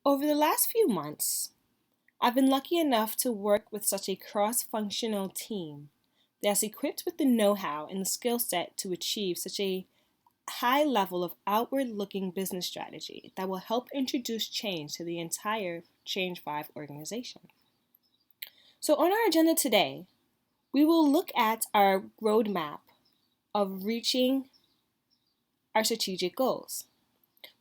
Over the last few months, I've been lucky enough to work with such a cross-functional team that's equipped with the know-how and the skill set to achieve such a high level of outward-looking business strategy that will help introduce change to the entire Change 5 organization. So on our agenda today, we will look at our roadmap of reaching our strategic goals.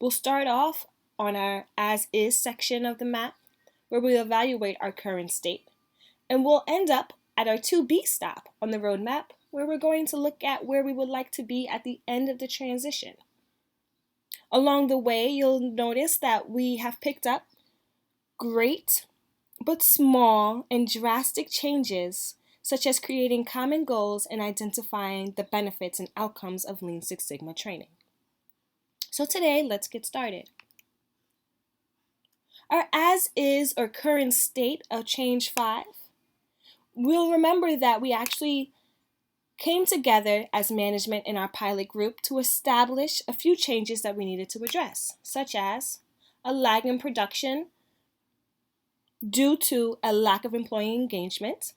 We'll start off on our as is section of the map where we evaluate our current state, and we'll end up at our 2B stop on the roadmap where we're going to look at where we would like to be at the end of the transition. Along the way, you'll notice that we have picked up great but small and drastic changes, such as creating common goals and identifying the benefits and outcomes of Lean Six Sigma training. So today, let's get started. Our as is or current state of Change 5, we'll remember that we actually came together as management in our pilot group to establish a few changes that we needed to address, such as a lag in production due to a lack of employee engagement,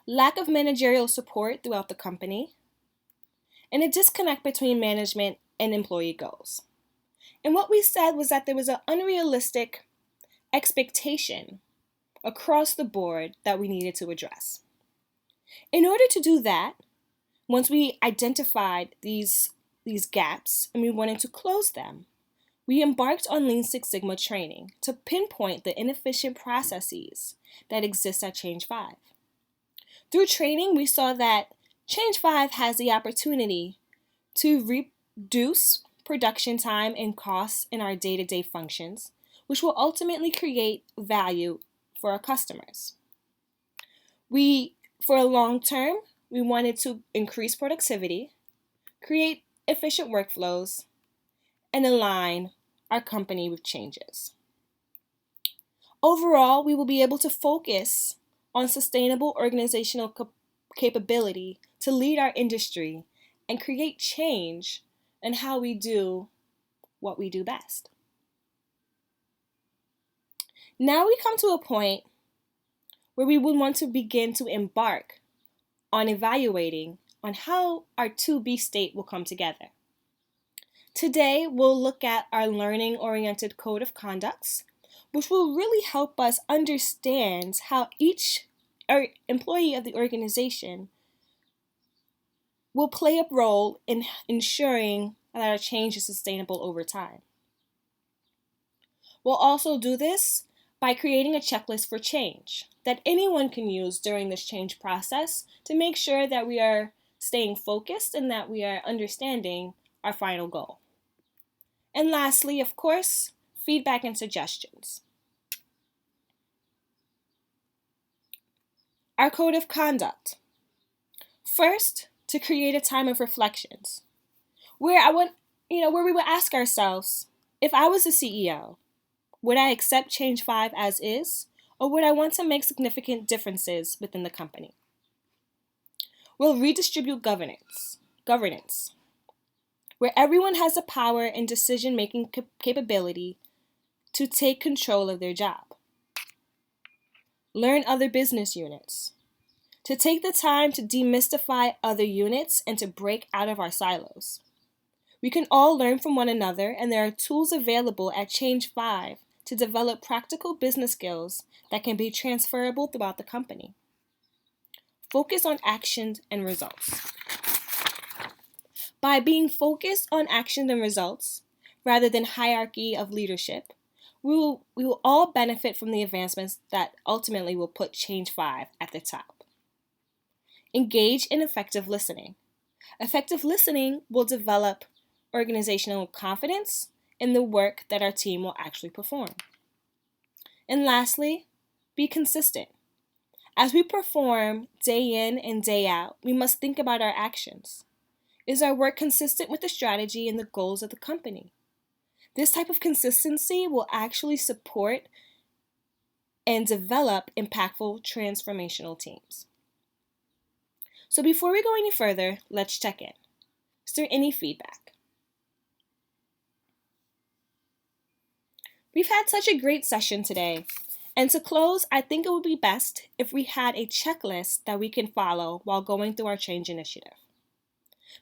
lack of managerial support throughout the company, and a disconnect between management and employee goals. And what we said was that there was an unrealistic expectation across the board that we needed to address. In order to do that, once we identified these gaps and we wanted to close them, we embarked on Lean Six Sigma training to pinpoint the inefficient processes that exist at Change 5. Through training, we saw that Change 5 has the opportunity to reduce production time and costs in our day-to-day functions, which will ultimately create value for our customers. For a long term, we wanted to increase productivity, create efficient workflows, and align our company with changes. Overall, we will be able to focus on sustainable organizational capability to lead our industry and create change in how we do what we do best. Now we come to a point where we would want to begin to embark on evaluating on how our 2B state will come together. Today, we'll look at our learning-oriented code of conducts, which will really help us understand how each employee of the organization will play a role in ensuring that our change is sustainable over time. We'll also do this by creating a checklist for change that anyone can use during this change process to make sure that we are staying focused and that we are understanding our final goal. And lastly, of course, feedback and suggestions. Our code of conduct. First, to create a time of reflections, where we would ask ourselves, if I was the CEO, would I accept Change 5 as is, or would I want to make significant differences within the company? We'll redistribute governance, where everyone has the power and decision-making capability to take control of their job. Learn other business units, to take the time to demystify other units and to break out of our silos. We can all learn from one another, and there are tools available at Change 5 to develop practical business skills that can be transferable throughout the company. Focus on actions and results. By being focused on actions and results, rather than hierarchy of leadership, we will all benefit from the advancements that ultimately will put Change 5 at the top. Engage in effective listening. Effective listening will develop organizational confidence in the work that our team will actually perform. And lastly, be consistent. As we perform day in and day out, we must think about our actions. Is our work consistent with the strategy and the goals of the company? This type of consistency will actually support and develop impactful transformational teams. So before we go any further, let's check in. Is there any feedback? We've had such a great session today. And to close, I think it would be best if we had a checklist that we can follow while going through our change initiative.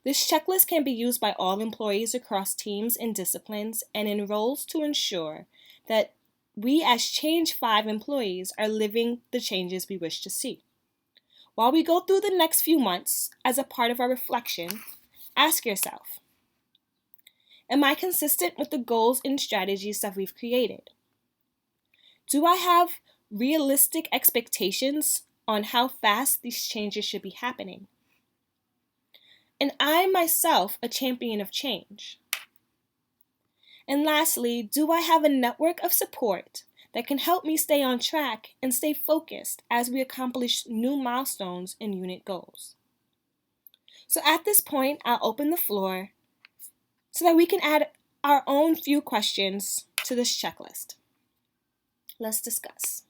This checklist can be used by all employees across teams and disciplines and in roles to ensure that we as Change 5 employees are living the changes we wish to see. While we go through the next few months, as a part of our reflection, ask yourself, am I consistent with the goals and strategies that we've created? Do I have realistic expectations on how fast these changes should be happening? And I myself a champion of change? And lastly, do I have a network of support that can help me stay on track and stay focused as we accomplish new milestones and unit goals? So at this point, I'll open the floor so that we can add our own few questions to this checklist. Let's discuss.